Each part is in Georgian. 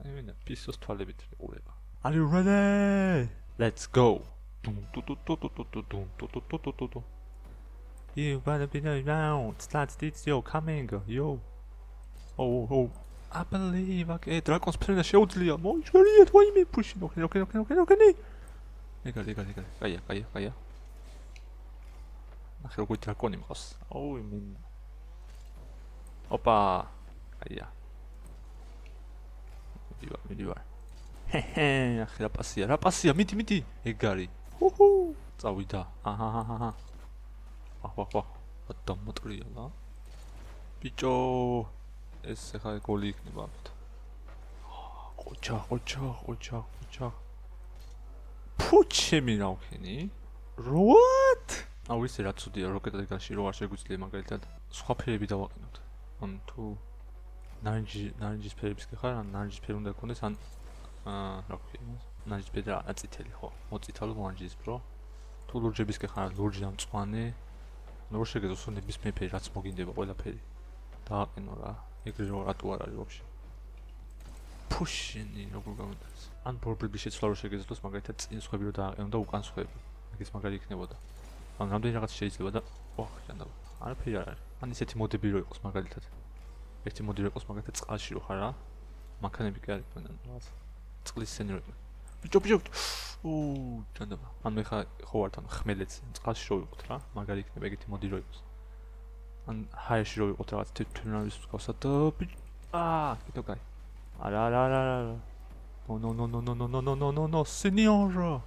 I mean, pisos toilet ureba. Are you ready? Let's go. You better be around. Start this yo coming yo. Oh. I believe okay. Dragon's pen შეუძლია. მოიშვერიეთ ვაიმე push. Okay. Გაია. ახლა როგორი დრაკონი მყავს. ოუ მინ. ოპა. გაია. მიდივარ. ახლა რა პასია, მიდი. ეგ არის. ჰუჰუ. წავიდა. აჰა. აჰა. მოტრია რა. ბიჭო. ეს ახლა გოლი იქნება ამით. ყოჩა. ფუჩემი რა ვქენი? What? აუ ისე რა ცუდია როკეტადაში რო არ შეგვიძლია მაგალითად სხვა ფერები დავაყენოთ. ან თუ ნარინჯის ფერების გეხარ, ან ნარინჯის ფერი უნდა გქონდეს, ან რა ქვია იმას? ნარინჯის ფერი და წითელი ხო? მოწითალო ნარინჯის პრო. თუ ლურჯების გეხარ, ლურჯი და მწვანე. ნუ შეგეძლოს ნებისმიერ ფერი რაც მოგინდება ყველაფერი. დააყენო რა. ეგრე რო რატო არ არის ვაფშე. ფუშინი როგორ გამოდის? ან ბორბლების შეცვლა რო შეგეძლოს მაგალითად წინ სხვები რო დააყენო და უკან სხვები. მაგის მაგარი იქნებოდა. ან რამდენი რაღაც შეიძლება და ოხ ჯანდა. არაფერი არ არის. ან ისეთი მოდები რო იყოს მაგალითად. ერთი მოდი რო იყოს მაგალითად წყალში რო ხარ რა. მანქანები კი არიან რაღაც. წყლის სცენი რო. ბიჭო. ოუ ჯანდა. ან მე ხო ვარ თან ხმელეთს წყალში რო ვიყოთ რა. მაგარი იქნება ეგეთი მოდი რო იყოს. ან ჰაერში რო ვიყოთ რაღაც თვითმფრინავის მსგავსად და კიდევ კაი. არა. No, signora.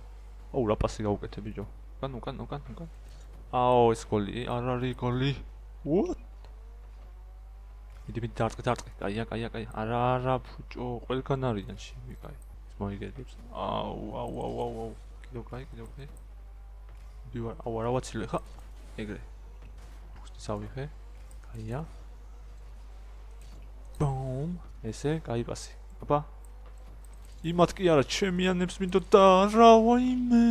ოუ რა პასი გავუკეთე ბიჭო. უკან. აო ეს გოლი, არ არის გოლი. What? მიდი დაარტყე. კაია. არა ბიჭო, ყველგან არიან შემი კაი. მოიგედებს. აუ. კიდევ კაი. მიდივარ. აუ რა ვაცილე ხა? ეგრე. ფუსტი სავიხე. კაია. ბუმ. ესე კაი პასი. აბა. იმათ კი არა, ჩემიანებს მინდოდა რა ვაიმე,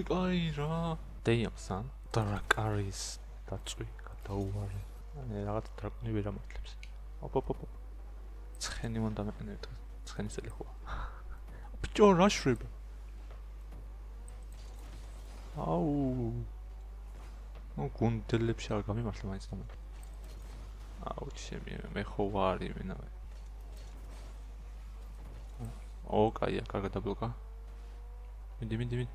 კაი რა. Damn son. დრაკარის დაწვი გადაუვარე. ანუ რაღაც დრაკონი ვერ ამოკლებს. ოპ. ცხენი მონდა მეყენებთ. ცხენი წელი ხო. ბიჭო რა შრება? აუ. ნუ გუნდელებში არ გამიმართლა მაინც და მაინც. აუ ჩემი მე ხო ვარი მენავე. ო, კაია, კარგად დაბლოკა. მიდი.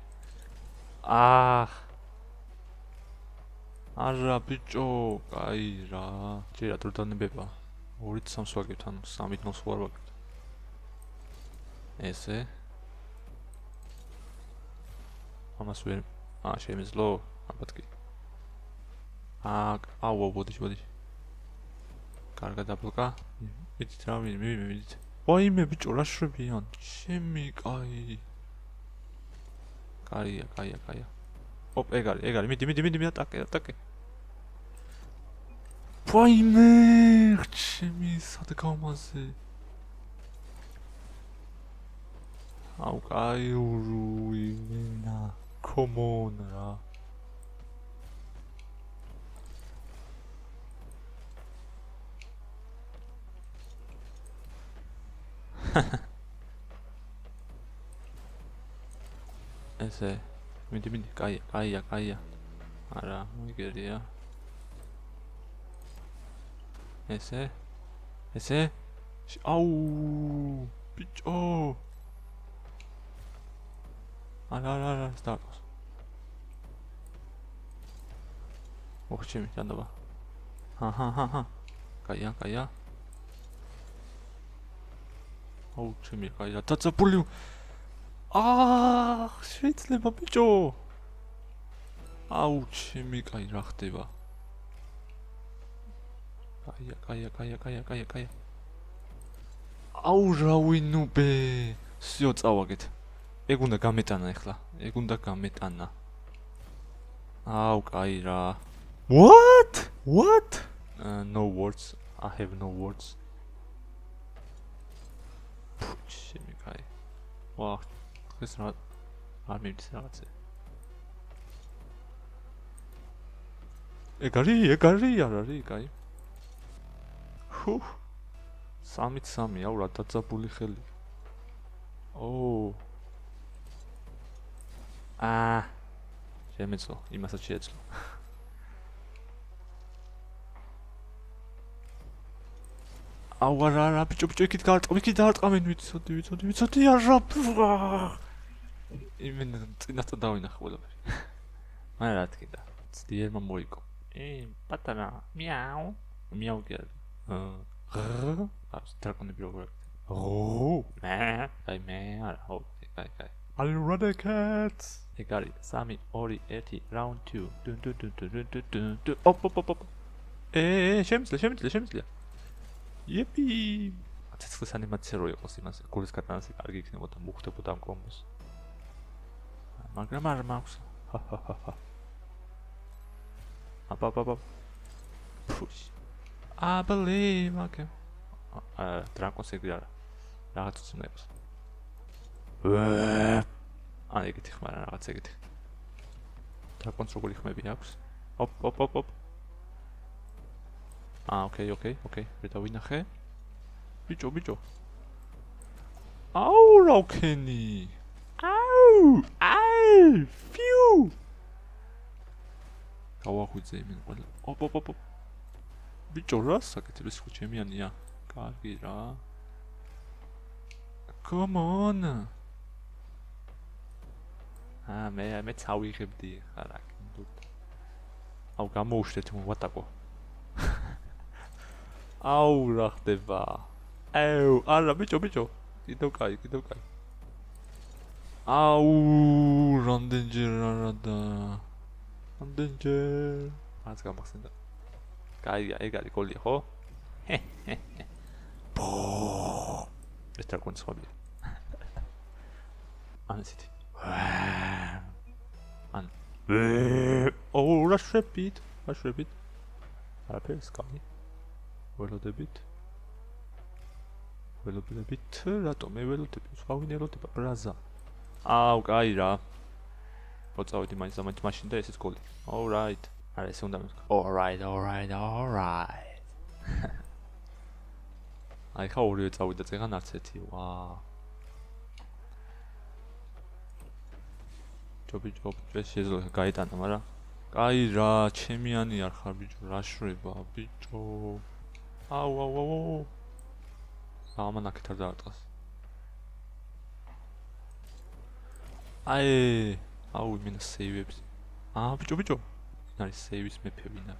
არა ბიჭო, კაი რა. ჯერა დრო დანებება. 2-3 ვაგებთ, ანუ 3-9 ვარ ვაგებთ. ესე. ამას ვერ შემეძლო, ალბათ კი. აუ, ბოდი. კარგად დაბლოკა. მიდით რა, მიდით. ვაიმე ბიჭო, რა შრებიან? ჩემი კაი. კაია. ოპ, ეგ არის. მიდი, ატაკე. ვაიმე, ჩემი სადგომაზე. აუ, კაი ურუი მენა. Come on რა. ესე მიდი კაია არა მოიგერია ესე აუ ბიჭო არა სტარტოს ოხჩემი დანობა ჰა კაია აუ ჩემი კაია დაწაფული შეიძლება ბიჭო აუ ჩემი კაი რა ხდება კაია აუ რა ვინუბე სიო წავაგეთ ეგ უნდა გამეტანა ეხლა აუ კაი რა what no words I have no words ჩემი კაი ვა ეს რა არ მივიდეს რაღაცე ეგ არის არ არის კაი ფუ 3-3 აუ რა დაძაბული ხელი შემეძლო იმასაც შეეძლო აუ არა ბიჭო იქით დაარტყამენ ვიცოდი არა იმენ წინასწარ დავინახე ყველაფერი მაგრამ რა თქმა უნდა ძლიერმა მოიგო პატარა მიაუ კი არა დრაკონები როგორ აი მე არა კაი Are you ready cats? ეგ არის 3 2 1 round 2 დუნ ოპ შემიძლია იეპი ცეცხლის ანიმაცია რო იყოს იმას გულის კატანას კარგი იქნებოდა მოხდებოდა ამ კომბოს მაგრამ არ მაქვს აპ push I believe okay დრაკონს ეგრე არა რაღაც უნდა იყოს ეგეთი ხმარა რაღაც ეგეთი დრაკონს როგორი ხმები აქვს ოპ ოკეი მე დავინახე ბიჭო აუ რა ვქენი აუ ფიუ გავახვიძე იმენ ყველა ოპ ბიჭო რა საკეთებ ეს ხო ჩემიანია კარგი რა come on მე წავიღებდი ხარა კიდუთ აუ გამოუშვეთ მოვატაკო აუ რა ხდება აუ არა ბიჭო კიდევ კაი აუ რამდენჯერ არადა მას გამახსენდა კაია ეგ არის გოლია ხო ეს დრაკონის ხმები ანსიტი რა შვებით არაფერს კამი ველოდებით რატომ მე ველოდები სხვა ვინ ელოდება ბრაზა აუ კაი რა მოწავედი მაინც მაშინ და ესეც გოლი alright არა ესე უნდა alright აი ხა ორივე წავიდა წეგან არც ერთი ვა ჯობი ეს შეიძლება გაიტანა მაგრამ კაი რა ჩემიანი არ ხარ ბიჭო რა შრება ბიჭო აუ ამანაკეთ არ დაარტყას აუ იმენა სეივებს ბიჭო არის სეივის მეფე ვინა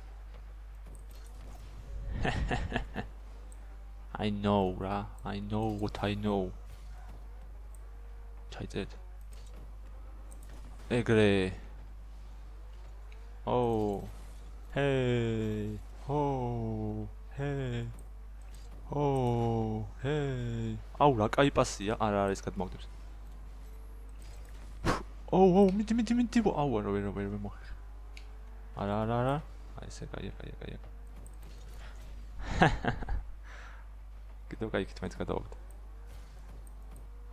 I know what I know ჩაიწერეთ ეგრე hey აუ რა კაი პასია არა ეს გადმოგდებს მიდი აუ არა ვერ მოხერხ არა აი ესე კაია კიდევ კაიქით მაინც გადავაგდე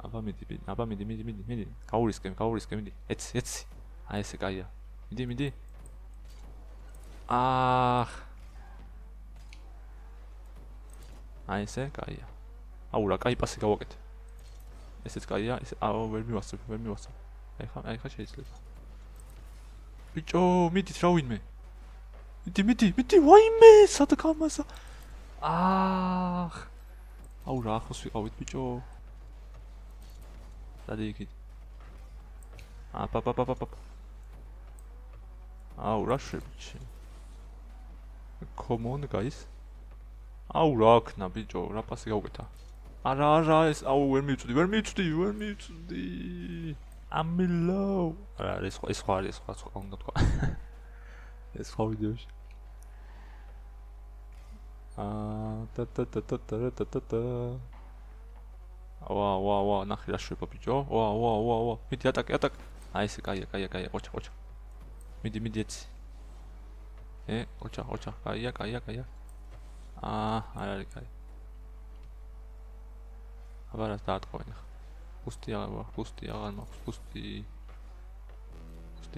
აბა მიდი გაურისკე მიდი ეცი აი ესე კაია მიდი აი ესე კაია აუ რა კაი პასი გავაკეთე ესეც კაია ესე აუ ვერ მივასწრებ აი ხა შეიძლება ბიჭო მიდით რა ვინმე მიდი ვაიმე სად გამასა აუ რა ახლოს ვიყავით ბიჭო დადი იქით აუ რა შვებიჩი come on guys აუ რა ქნა ბიჭო რა პასი გავუკეთა არა ეს აუ ვერ მივწვდი ამილო არა ეს სხვა უნდა თქვა ეს სხვა ვიდეოში ვა ნახე რა შვება ბიჭო ვა მიდი ატაკე აი ესე კაია ოჩა მიდი ეცი ოჩა კაია არ არის კაი აბა რა დაატყოვენ ხა პუსტი აღარ მაქვს პუსტი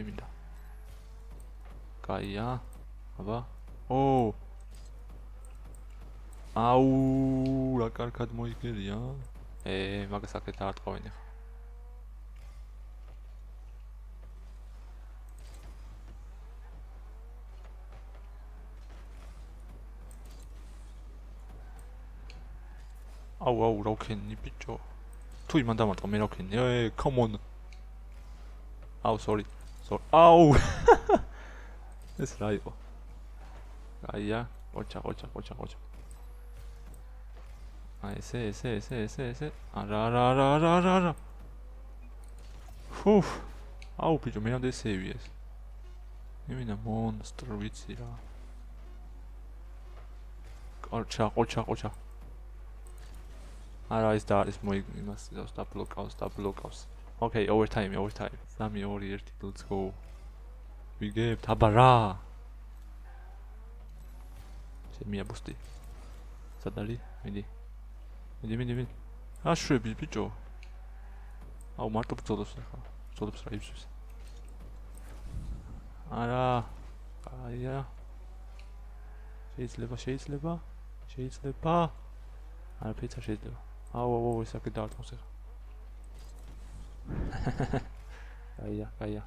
მინდა კაია აბა აუ, რა კარგად მოიგერია. მაგას აქეთ დაარტყავენ ახლა. აუ, რა ვქენი ბიჭო. თუ იმან დამარტყა მე რა ვქენი. Come on. აუ, sorry. აუ. ეს რა იყო? აია, ყოჩა. აი ესე. არა. ფუ. აუ, ბიჭო, მე რამდენი სეივი ეს? იმინა მონსტრი ვიცი რა. ყოჩა. არა ის და არის იმას დაბლოკავს. Okay, overtime. 3-2-1, let's go. ვიგებთ, აბა რა. შემია ბუსტი. სად არის? მიდი. რა შვები ბიჭო? აუ მარტო ბრძოლობს ახლა. ბრძოლობს რა იბსვის. არა. აია. შეიძლება. არა ფიცა შეიძლება. აუ, ეს აქ დაარტყოს ახლა. კაია.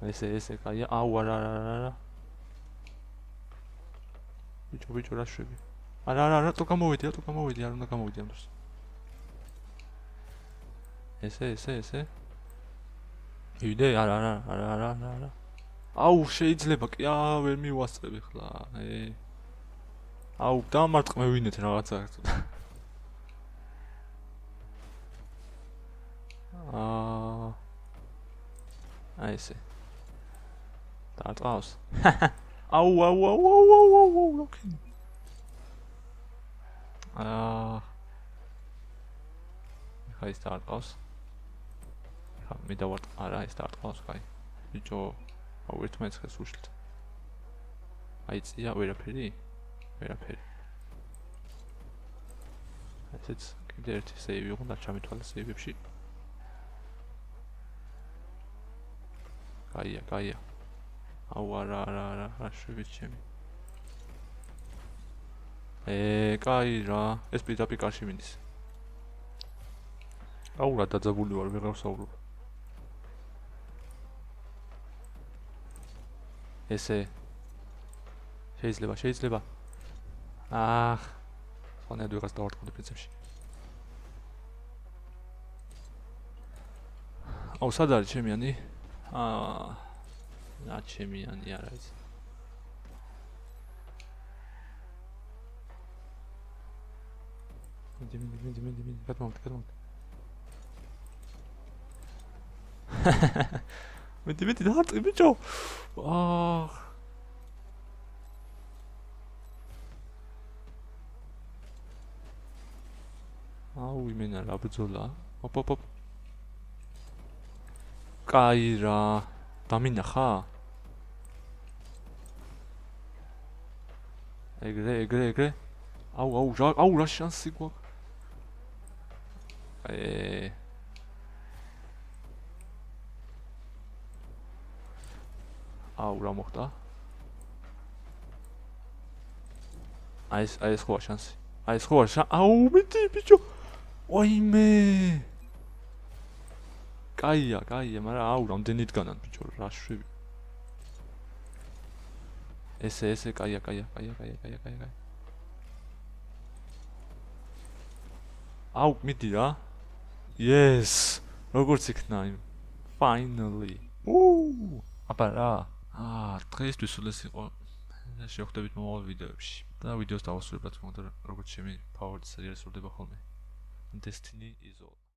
ესე კაია. აუ, არა. ბიჭო რა შვები. არა, რატო გამოვიდი, არ უნდა გამოვიდი ამ დროს. ესე. მივიდე? არა. აუ, შეიძლება კი, ვერ მივასწრებ ხლა. აუ, დამარტყმე ვინეთ რაღაცა. აი ესე. დაარტყავს. აუ, როქი. ხა ის დაარტყავს. ხა მე დავარტყ, არა, ის დაარტყავს, კაი. ბიჭო, აუ ერთმანეთს ხეს უშლით. აი წია ვერაფერი. ესეც კიდე ერთი სეივი იყო და ჩამითვალე სეივებში. კაია. აუ, არა, შვებით ჩემი. კაი რა, ეს პირდაპირ კარში მიდის. აუ, რა დაძაბული ვარ, ვეღარ ვსაუბრობ. ესე. შეიძლება. ხანად ვიღაც დავარტყმდი პრინციპში. აუ, სად არის ჩემიანი? რა ჩემიანი არა ის. მიდი, გადმოვიდე. მიდი, დაარტყი ბიჭო. აუ, იმენა რა ბრძოლა. ოპ. კაი რა. დამინახა? ეგრე. აუ, რა შანსი გვაქვს. აუ, რა მოხდა? აი ეს ხო შანსი. აუ, მიდი ბიჭო. ოიმე. კაია, მაგრამ აუ, რამდენი დგანან ბიჭო, რა შვები. ესე კაია. აუ, მიდი რა. Yes. როგორც იქნა იმ finally. აბა რა. დღეისთვის სულ ეს იყო. შევხვდებით მომავალ ვიდეოებში. და ვიდეოს დავასრულებ რა თქმა უნდა, როგორც ჩემი ფავორიტი სერიალი სრულდება ხოლმე. Destiny is all.